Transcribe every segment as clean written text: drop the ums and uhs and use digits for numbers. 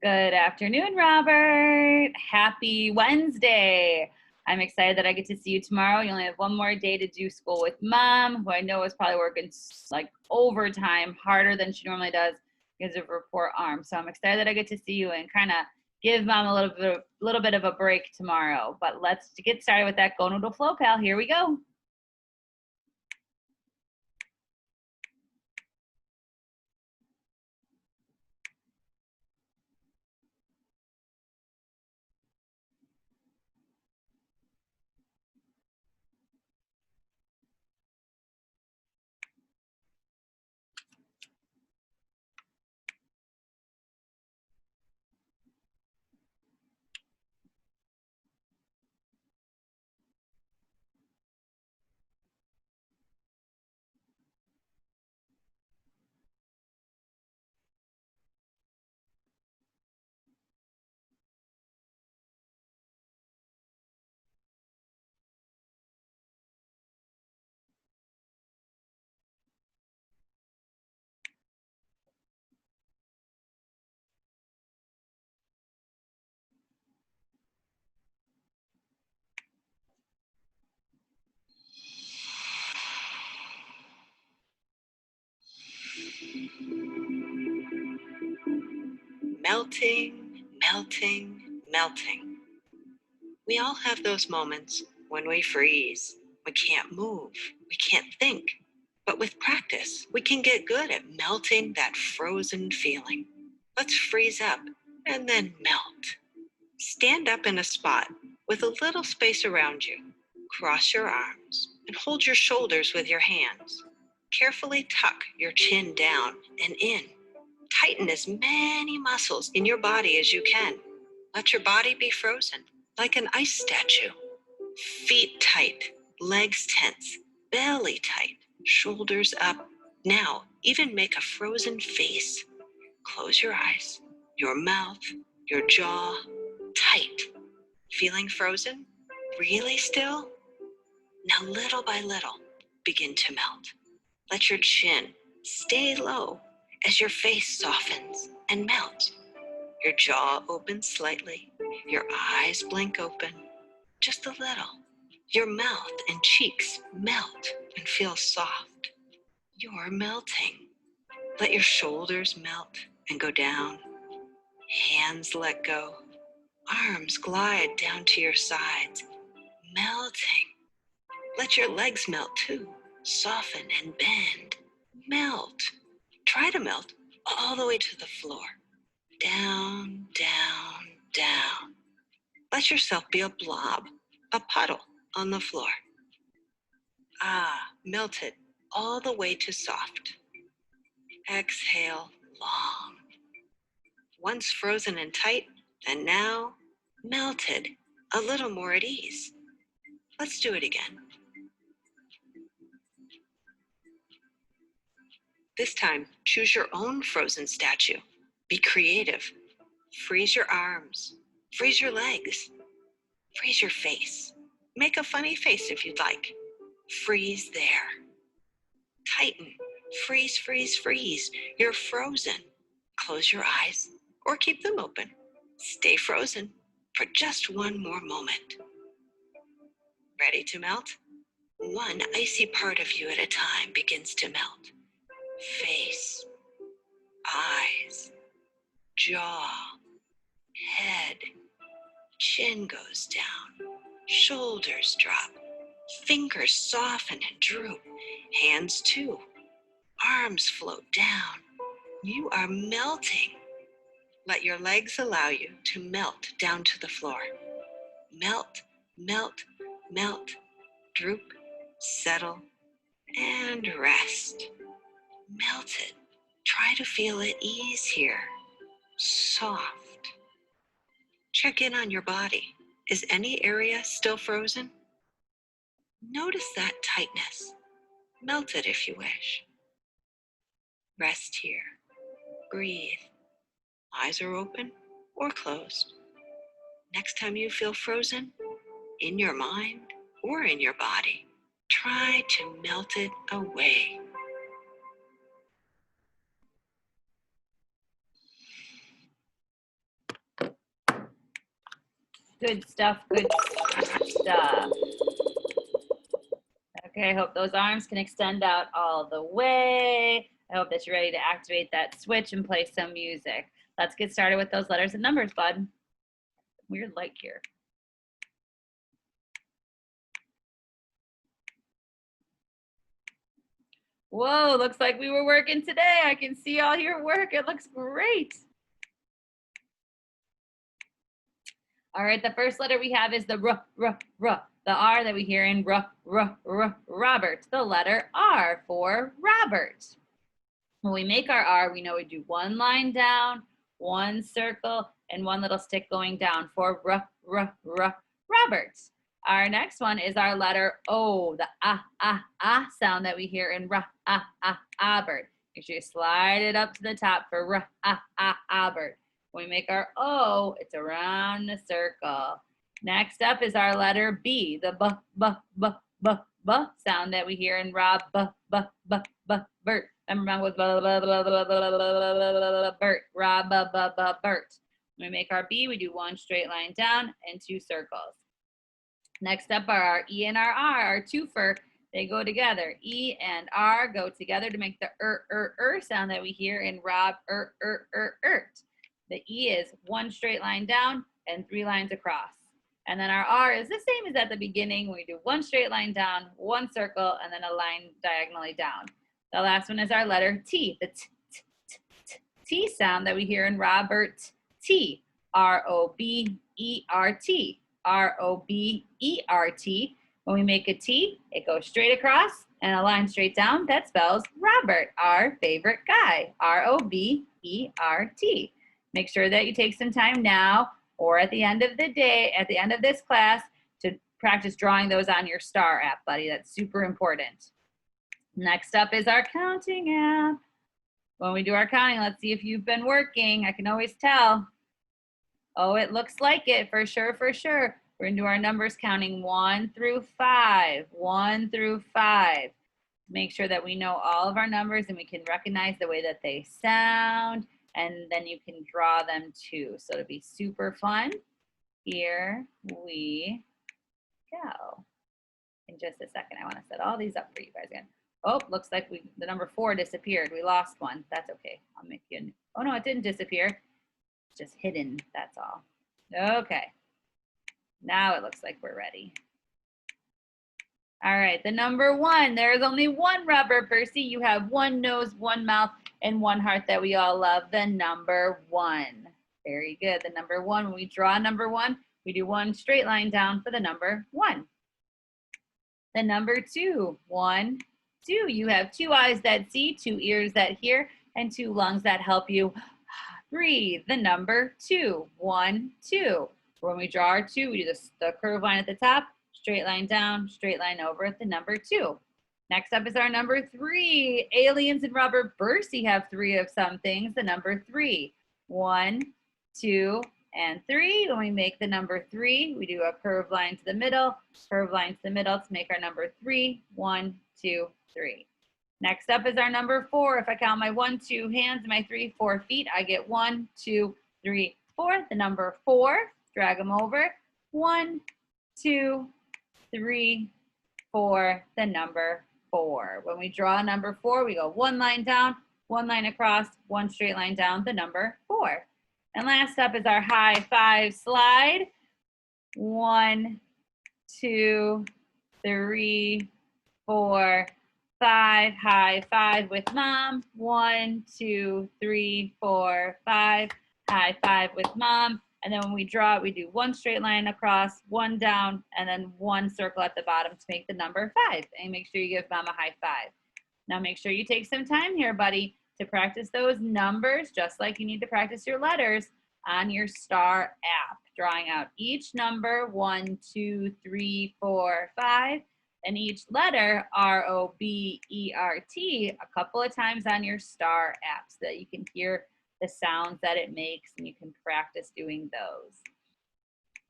Good afternoon, Robert. Happy Wednesday. I'm excited that I get to see you tomorrow. You only have one more day to do school with mom, who I know is probably working like overtime, harder than she normally does because of her poor arm. So I'm excited that I get to see you and kind of give mom a little bit of a break tomorrow. But let's get started with that Go Noodle Flow, pal. Here we go. Melting, melting, melting. We all have those moments when we freeze. We can't move. We can't think. But with practice, we can get good at melting that frozen feeling. Let's freeze up and then melt. Stand up in a spot with a little space around you. Cross your arms and hold your shoulders with your hands. Carefully tuck your chin down and in. Tighten as many muscles in your body as you can. Let your body be frozen, like an ice statue. Feet tight, legs tense, belly tight, shoulders up. Now, even make a frozen face. Close your eyes, your mouth, your jaw, tight. Feeling frozen? Really still? Now, little by little, begin to melt. Let your chin stay low as your face softens and melts. Your jaw opens slightly, your eyes blink open, just a little. Your mouth and cheeks melt and feel soft. You're melting. Let your shoulders melt and go down. Hands let go. Arms glide down to your sides, melting. Let your legs melt too. Soften and bend. Melt. Try to melt all the way to the floor. Down, down, down. Let yourself be a blob, a puddle on the floor. Melted all the way to soft. Exhale long. Once frozen and tight, and now melted, a little more at ease. Let's do it again. This time, choose your own frozen statue. Be creative. Freeze your arms. Freeze your legs. Freeze your face. Make a funny face if you'd like. Freeze there. Tighten. Freeze, freeze, freeze. You're frozen. Close your eyes or keep them open. Stay frozen for just one more moment. Ready to melt? One icy part of you at a time begins to melt. Face, eyes, jaw, head, chin goes down, shoulders drop, fingers soften and droop, hands too, arms float down. You are melting. Let your legs allow you to melt down to the floor. Melt, melt, melt, droop, settle, and rest. Melted. Try to feel at ease here. Soft. Check in on your body. Is any area still frozen? Notice that tightness. Melt it if you wish. Rest here. Breathe. Eyes are open or closed. Next time you feel frozen, in your mind or in your body, try to melt it away. Good stuff, good stuff. Okay, I hope those arms can extend out all the way. I hope that you're ready to activate that switch and play some music. Let's get started with those letters and numbers, bud. Weird light here. Whoa, looks like we were working today. I can see all your work. It looks great. All right, the first letter we have is the R, R, R. The R that we hear in R, R, R, Robert. The letter R for Robert. When we make our R, we know we do one line down, one circle, and one little stick going down for R, R, R, Robert. Our next one is our letter O, the ah sound that we hear in R, Robert. Make sure you slide it up to the top for R, Robert. When we make our O, it's around the circle. Next up is our letter B, the B sound that we hear in Rob, Bert. Remember with Bert, Rob, Bert. When we make our B, we do one straight line down and two circles. Next up are our E and our R, our twofer. They go together. E and R go together to make the sound that we hear in Rob, ert. The E is one straight line down and three lines across. And then our R is the same as at the beginning. We do one straight line down, one circle, and then a line diagonally down. The last one is our letter T, the T sound that we hear in Robert T, R-O-B-E-R-T, R-O-B-E-R-T. When we make a T, it goes straight across and a line straight down. That spells Robert, our favorite guy, R-O-B-E-R-T. Make sure that you take some time now or at the end of the day, at the end of this class, to practice drawing those on your STAR app, buddy. That's super important. Next up is our counting app. When we do our counting, let's see if you've been working. I can always tell. Oh, it looks like it, for sure, for sure. We're gonna do our numbers counting 1 through 5, 1 through 5. Make sure that we know all of our numbers and we can recognize the way that they sound, and then you can draw them too. So it'll be super fun. Here we go. In just a second, I wanna set all these up for you guys again. Oh, looks like the number 4 disappeared. We lost one. That's okay. I'll make you. Oh no, it didn't disappear. It's just hidden. That's all. Okay. Now it looks like we're ready. All right, the number 1. There's only one rubber, Percy. You have one nose, one mouth, and one heart that we all love. The number 1. Very good. The number 1. When we draw number 1, we do one straight line down for the number 1. The number 2. 1, 2. You have 2 eyes that see, 2 ears that hear, and 2 lungs that help you breathe. The number 2. 1, 2. When we draw our 2, we do the curved line at the top, straight line down, straight line over at the number 2. Next up is our number 3. Aliens and Robert Percy have 3 of some things. The number 3. 1, 2, and 3. When we make the number 3, we do a curved line to the middle, curved line to the middle to make our number 3. 1, 2, 3. Next up is our number 4. If I count my 1, 2 hands and my 3, 4 feet, I get 1, 2, 3, 4. The number 4. Drag them over. 1, 2, 3, 4. The number 4. When we draw number 4, we go one line down, one line across, one straight line down, the number 4. And last up is our high 5 slide. 1, 2, 3, 4, 5. High 5 with mom. 1, 2, 3, 4, 5. High 5 with mom. And then when we draw it, we do one straight line across, one down, and then one circle at the bottom to make the number 5. And make sure you give mom a high 5. Now make sure you take some time here, buddy, to practice those numbers, just like you need to practice your letters on your STAR app. Drawing out each number, 1, 2, 3, 4, 5, and each letter, R-O-B-E-R-T, a couple of times on your STAR app so that you can hear the sounds that it makes and you can practice doing those.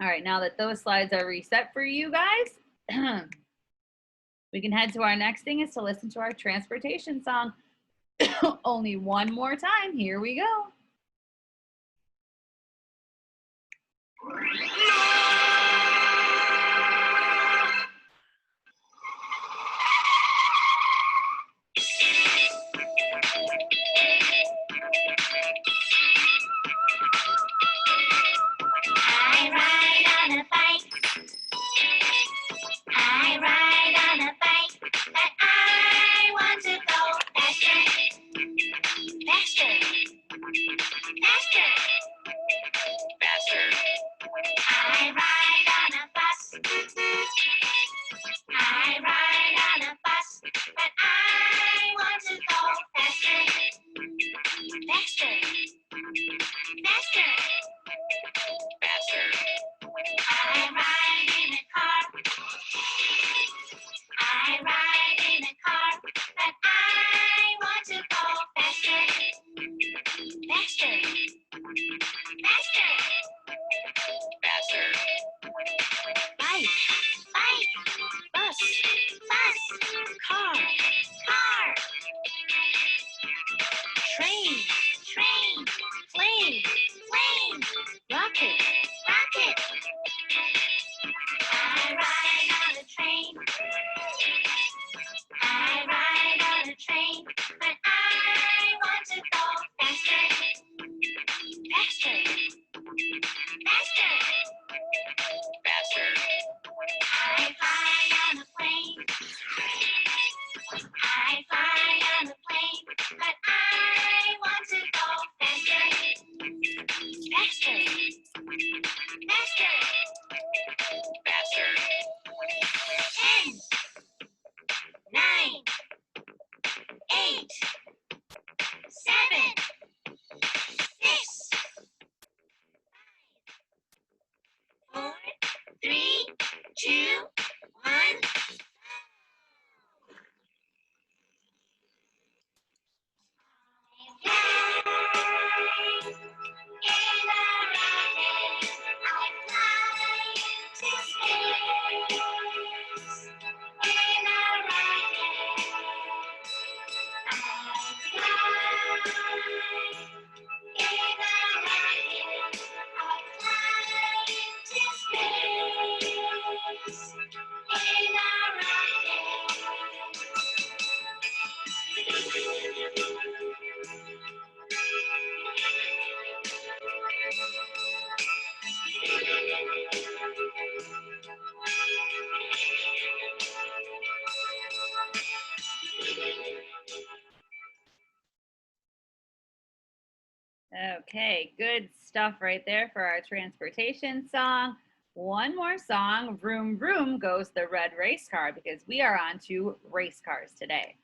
All right, now that those slides are reset for you guys, we can head to our next thing is to listen to our transportation song. Only one more time. Here we go. Faster. Faster. I ride in a car. I ride in a car, but I want to go faster. Faster. Faster. Faster. Bike. Bike. Bus. Bus. Car. Car. Train. Train. Plane. Plane. Rocket. Rocket. I ride on a train. I ride on a train, but I want to go faster. Faster. Faster. Faster. I fly on a plane. I fly on a plane, but I want to go faster. Faster. Faster. Faster. 10, 9, 8, 7, 6, 4, 3, 2, 1. Okay, good stuff right there for our transportation song. One more song, Vroom Vroom Goes the Red Race Car, because we are on to race cars today.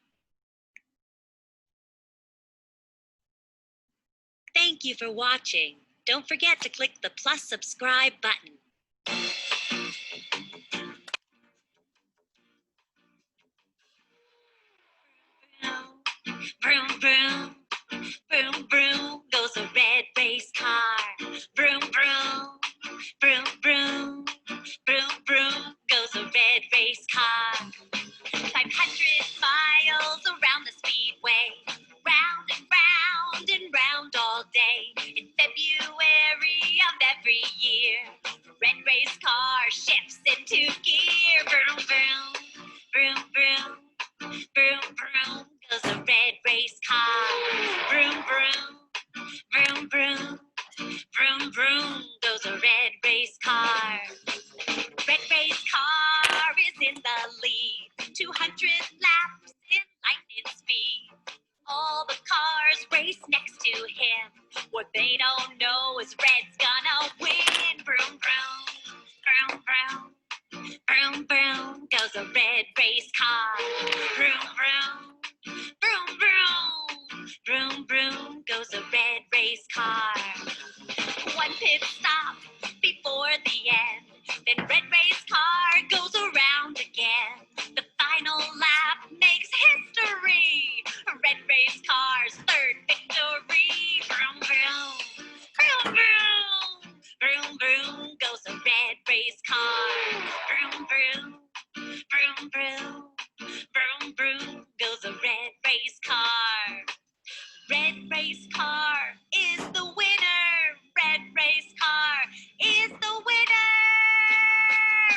Thank you for watching. Don't forget to click the plus subscribe button. Vroom, vroom, vroom, vroom goes a red race car. Vroom, vroom, vroom, vroom, vroom, vroom goes a red race car. 500 miles around the speedway, round and round and round all day. In February of every year, red race car shifts into gear. Vroom, vroom, vroom, vroom, vroom, vroom goes a red race car. Vroom, vroom, vroom, vroom, vroom, vroom goes a red race car. Red race car is in the lead, 200 laps in lightning speed. All the cars race next to him. What they don't know is Red's gonna win. Vroom, vroom, vroom, vroom, vroom, vroom goes a red race car. Vroom, vroom, vroom, vroom, vroom, vroom goes a red race car. One pit stop before the end, then red race car goes around again. The final lap makes history. Red race car's third victory. Vroom, vroom, vroom, vroom, vroom, vroom goes a red race car. Vroom, vroom, vroom, vroom, vroom, vroom goes a red race car. Red race car is the winner. Red race car is the winner.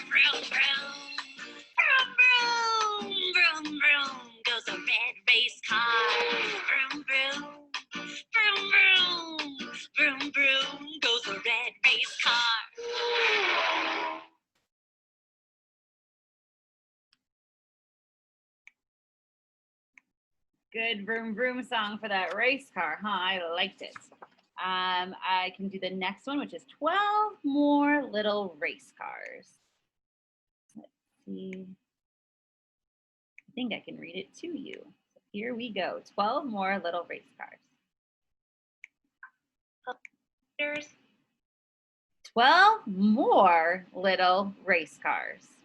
Vroom, vroom, vroom, vroom, vroom, vroom goes a red race car. Vroom, vroom, vroom, vroom, vroom, vroom goes a red race car. Good vroom vroom song for that race car, huh? I liked it. I can do the next one, which is 12 more little race cars. Let's see. I think I can read it to you. So here we go, 12 more little race cars. 12 more little race cars.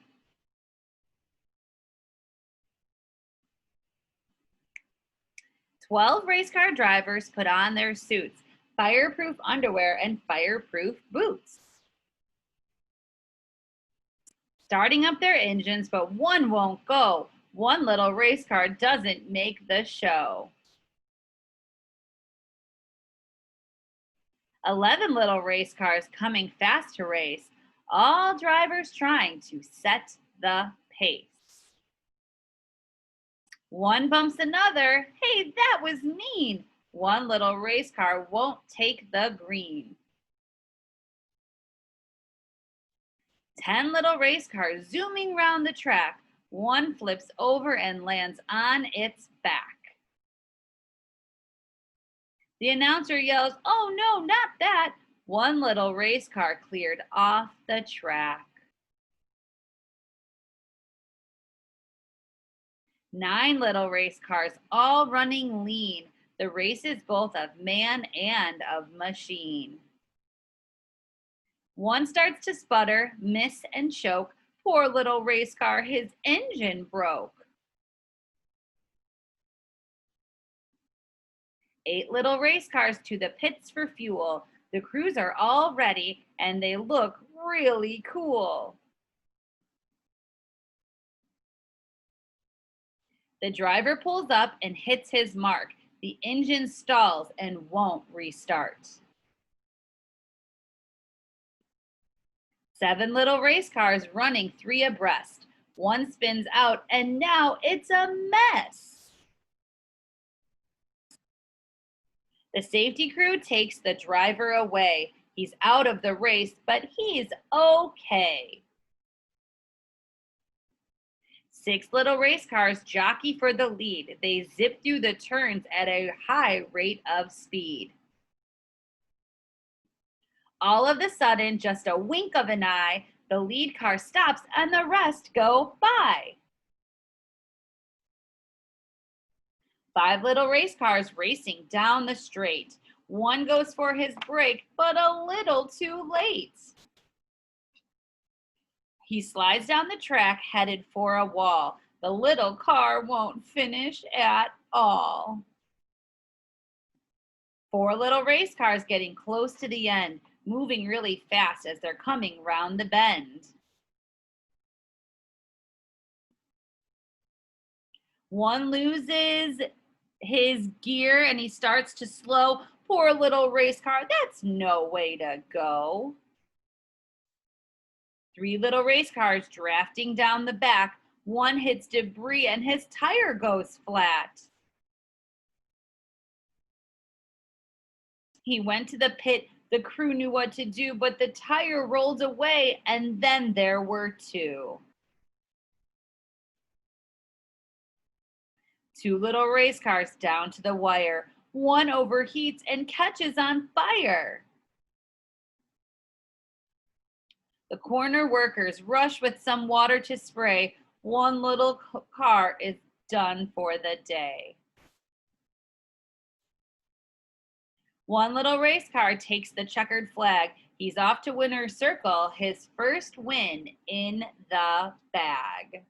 "12 race car drivers put on their suits, fireproof underwear, and fireproof boots. Starting up their engines, but one won't go. One little race car doesn't make the show. 11 little race cars coming fast to race, all drivers trying to set the pace. One bumps another. Hey, that was mean. One little race car won't take the green. 10 little race cars zooming round the track. One flips over and lands on its back. The announcer yells, "Oh no, not that." One little race car cleared off the track. 9 little race cars all running lean. The race is both of man and of machine. One starts to sputter, miss, and choke. Poor little race car, his engine broke. 8 little race cars to the pits for fuel. The crews are all ready and they look really cool. The driver pulls up and hits his mark. The engine stalls and won't restart. 7 little race cars running 3 abreast. One spins out and now it's a mess. The safety crew takes the driver away. He's out of the race, but he's okay. 6 little race cars jockey for the lead. They zip through the turns at a high rate of speed. All of a sudden, just a wink of an eye, the lead car stops and the rest go by. 5 little race cars racing down the straight. One goes for his brake, but a little too late. He slides down the track, headed for a wall. The little car won't finish at all. 4 little race cars getting close to the end, moving really fast as they're coming round the bend. One loses his gear and he starts to slow. Poor little race car, that's no way to go. 3 little race cars drafting down the back. One hits debris and his tire goes flat. He went to the pit. The crew knew what to do, but the tire rolled away and then there were 2. 2 little race cars down to the wire. One overheats and catches on fire. The corner workers rush with some water to spray. One little car is done for the day. One little race car takes the checkered flag. He's off to winner's circle, his first win in the bag.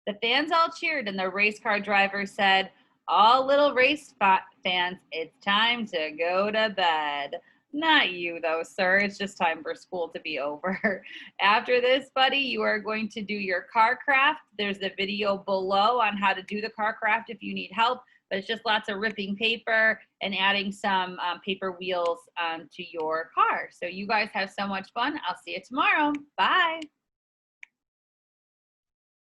The fans all cheered and the race car driver said, "All little race fans, it's time to go to bed." Not you though, sir. It's just time for school to be over. After this, buddy, you are going to do your car craft. There's a video below on how to do the car craft if you need help, but it's just lots of ripping paper and adding some paper wheels to your car. So you guys have so much fun. I'll see you tomorrow. Bye.